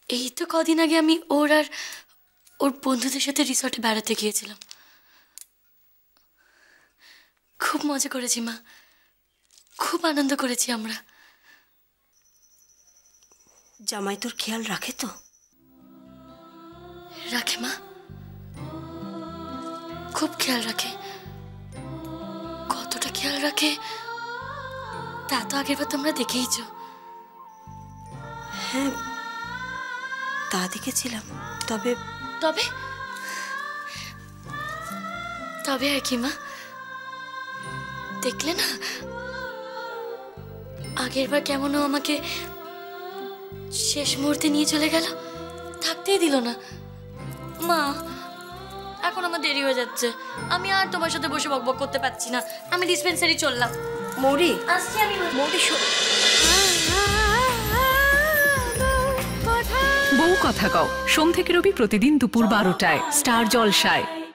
এই তো কদিন আগে আমি ওর আর ওর বন্ধুদের সাথে রিসর্টে বেড়াতে গিয়েছিলাম। খুব মজা করেছি মা, খুব আনন্দ করেছি আমরা। জামাই তোর খেয়াল রাখে তো? রাখে মা, খুব খেয়াল রাখে। কতটা খেয়াল রাখে তা তো আগের বার তোমরা দেখেইছ। হ্যাঁ তা দেখেছিলাম, তবে তবে তবে আর কি মা, দেখলে না আগের বার কেমন আমাকে শেষ মুহূর্তে নিয়ে চলে গেল, থাকতেই দিল না। মা এখন আমার দেরি হয়ে যাচ্ছে, আমি আর তোমার সাথে বসে বকবক করতে পারছি না, আমি ডিসপেন্সারি চললাম। মৌরি আসছি আমি। মৌরি বউ কথা কও, সোম থেকে রবি প্রতিদিন দুপুর 12টায় স্টার জলসায়।